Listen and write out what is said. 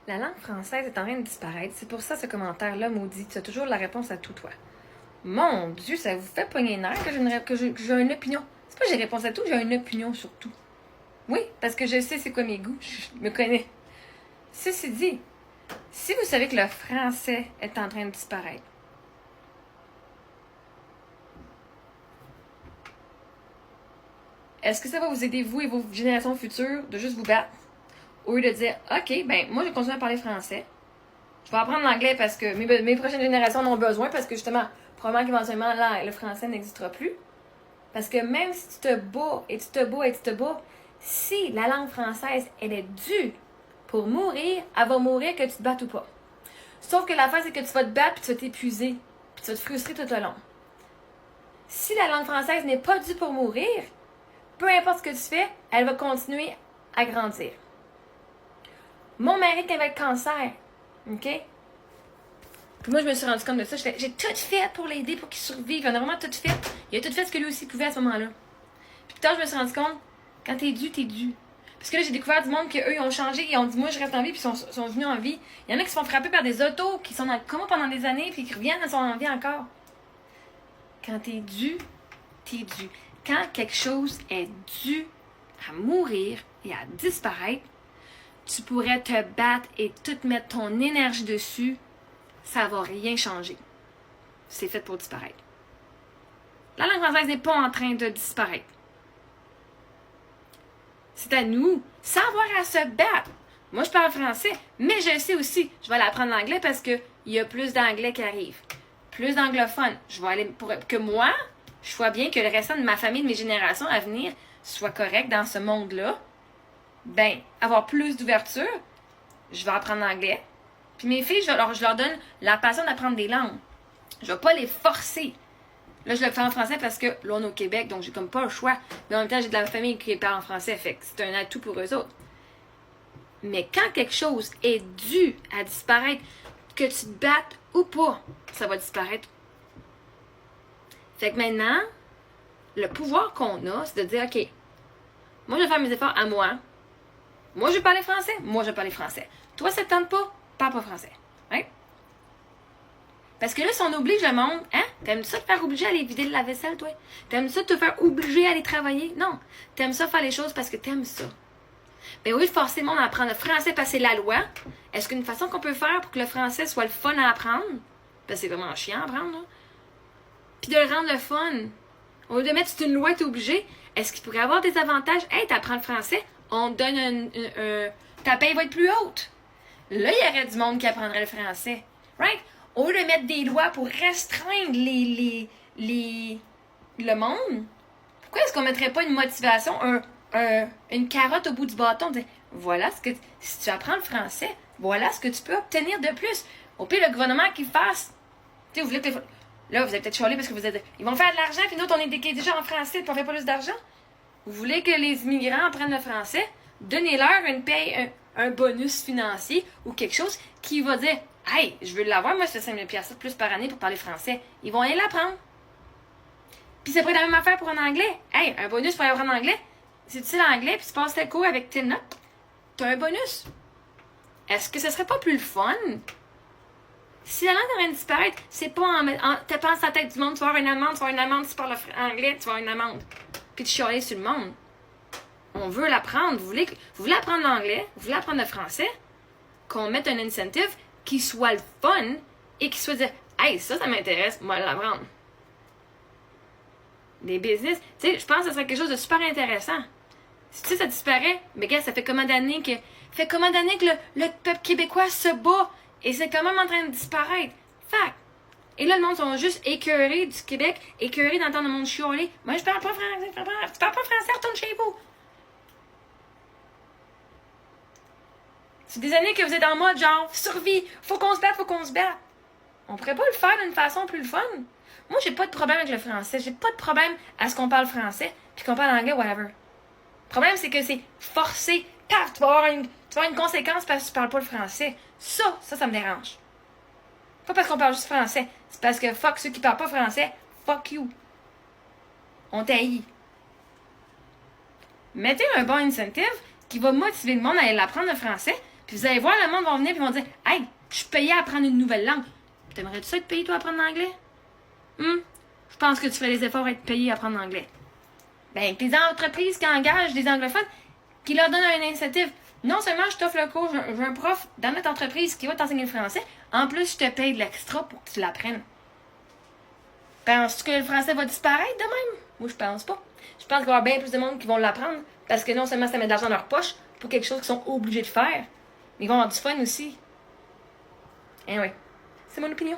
La langue française est en train de disparaître. C'est pour ça ce commentaire-là maudit. Tu as toujours la réponse à tout, toi. Mon Dieu, ça vous fait pogner les nerfs que j'ai une opinion. C'est pas que j'ai réponse à tout, j'ai une opinion sur tout. Oui, parce que je sais c'est quoi mes goûts. Je me connais. Ceci dit, si vous savez que le français est en train de disparaître, est-ce que ça va vous aider, vous et vos générations futures, de juste vous battre? Au lieu de dire, OK, ben moi, je vais continuer à parler français. Je vais apprendre l'anglais parce que mes prochaines générations en ont besoin, parce que justement, probablement qu'éventuellement, là, le français n'existera plus. Parce que même si tu te bats, et tu te bats, et tu te bats, si la langue française, elle est due pour mourir, elle va mourir que tu te battes ou pas. Sauf que l'affaire, c'est que tu vas te battre, puis tu vas t'épuiser, puis tu vas te frustrer tout au long. Si la langue française n'est pas due pour mourir, peu importe ce que tu fais, elle va continuer à grandir. Mon mari qui avait le cancer, OK? Puis moi, je me suis rendu compte de ça. J'ai tout fait pour l'aider, pour qu'il survive. On a vraiment tout fait. Il a tout fait ce que lui aussi pouvait à ce moment-là. Puis plus tard, je me suis rendu compte, quand t'es dû, t'es dû. Parce que là, j'ai découvert du monde qu'eux, ils ont changé. Ils ont dit, moi, je reste en vie, puis ils sont venus en vie. Il y en a qui se font frapper par des autos, qui sont dans le coma pendant des années, puis qui reviennent, ils sont en vie encore. Quand t'es dû, t'es dû. Quand quelque chose est dû à mourir et à disparaître, tu pourrais te battre et tout mettre ton énergie dessus, ça va rien changer. C'est fait pour disparaître. La langue française n'est pas en train de disparaître. C'est à nous, savoir à se battre. Moi, je parle français, mais je sais aussi, je vais aller apprendre l'anglais parce qu'il y a plus d'anglais qui arrivent. Plus d'anglophones. Je vais aller pour que moi, je sois bien, que le restant de ma famille, de mes générations à venir, soit correct dans ce monde-là. Ben, avoir plus d'ouverture, je vais apprendre l'anglais. Puis mes filles, je leur donne la passion d'apprendre des langues. Je vais pas les forcer. Là, je le fais en français parce que là, on est au Québec, donc j'ai comme pas le choix. Mais en même temps, j'ai de la famille qui parle en français, fait que c'est un atout pour eux autres. Mais quand quelque chose est dû à disparaître, que tu te battes ou pas, ça va disparaître. Fait que maintenant, le pouvoir qu'on a, c'est de dire, OK, moi, je vais faire mes efforts à moi. Moi, je vais parler français. Moi, je vais parler français. Toi, ça te tente pas? Parle pas français. Right? Parce que là, si on oblige le monde, hein? T'aimes ça te faire obliger à aller vider le lave-vaisselle, toi? T'aimes ça te faire obliger à aller travailler? Non. T'aimes ça faire les choses parce que t'aimes ça. Ben oui, de forcer le monde à apprendre le français parce que c'est la loi. Est-ce qu'une façon qu'on peut faire pour que le français soit le fun à apprendre? Parce que c'est vraiment chiant à apprendre, là. Puis de le rendre le fun. Au lieu de mettre c'est une loi, t'es obligé. Est-ce qu'il pourrait avoir des avantages? Hey, t'apprends le français, on te donne ta paye va être plus haute. Là, il y aurait du monde qui apprendrait le français. Right? Au lieu de mettre des lois pour restreindre le monde, pourquoi est-ce qu'on mettrait pas une motivation, une carotte au bout du bâton? Dire, voilà ce que si tu apprends le français, voilà ce que tu peux obtenir de plus. Au pire, le gouvernement qui fasse. Tu sais, vous voulez là, vous êtes peut-être chialé parce que vous êtes. Ils vont faire de l'argent, puis nous, on est déjà en français, puis on fait pas plus d'argent. Vous voulez que les immigrants apprennent le français? Donnez-leur une paye, un bonus financier ou quelque chose qui va dire hey, je veux l'avoir, moi, je fais 5 000 $ plus par année pour parler français. Ils vont aller l'apprendre. Puis c'est pas la même affaire pour un anglais. Hey, un bonus pour apprendre l'anglais. Si tu sais l'anglais, puis tu passes tes cours avec tes notes, t'as un bonus. Est-ce que ce serait pas plus le fun? Si la langue est en train de disparaître, c'est pas en tapant sa tête du monde, tu vas avoir une amende, si tu parles anglais, tu vas avoir une amende. Puis tu chialer sur le monde. On veut l'apprendre. Vous voulez apprendre l'anglais, vous voulez apprendre le français, qu'on mette un incentive qui soit le fun et qui soit dire hey, ça m'intéresse, moi l'apprendre. Des business, tu sais, je pense que ce serait quelque chose de super intéressant. Si tu sais, ça disparaît, mais gars, ça fait combien d'années que le peuple québécois se bat et c'est quand même en train de disparaître. Fact. Et là, le monde sont juste écœurés du Québec, écœurés d'entendre le monde chialer. Moi, je parle pas français, tu parles pas français, retourne chez vous. C'est des années que vous êtes en mode genre survie, faut qu'on se batte. On pourrait pas le faire d'une façon plus fun. Moi, j'ai pas de problème avec le français. J'ai pas de problème à ce qu'on parle français puis qu'on parle anglais, whatever. Le problème, c'est que c'est forcé. Paf, tu vas avoir une conséquence parce que tu parles pas le français. Ça me dérange. Pas parce qu'on parle juste français. C'est parce que fuck ceux qui parlent pas français, fuck you. On t'haït. Mettez un bon incentive qui va motiver le monde à aller l'apprendre le français. Puis vous allez voir, le monde va venir et vont dire « Hey, je suis payé à apprendre une nouvelle langue. T'aimerais-tu ça être payé, toi, à apprendre l'anglais? Je pense que tu ferais les efforts à être payé à apprendre l'anglais. » Ben, que les entreprises qui engagent des anglophones, qui leur donnent un incentive. Non seulement je t'offre le cours, j'ai un prof dans notre entreprise qui va t'enseigner le français, en plus, je te paye de l'extra pour que tu l'apprennes. Penses-tu que le français va disparaître de même? Moi, je pense pas. Je pense qu'il va y avoir bien plus de monde qui vont l'apprendre, parce que non seulement ça met de l'argent dans leur poche pour quelque chose qu'ils sont obligés de faire, mais ils vont avoir du fun aussi. Eh oui, c'est mon opinion.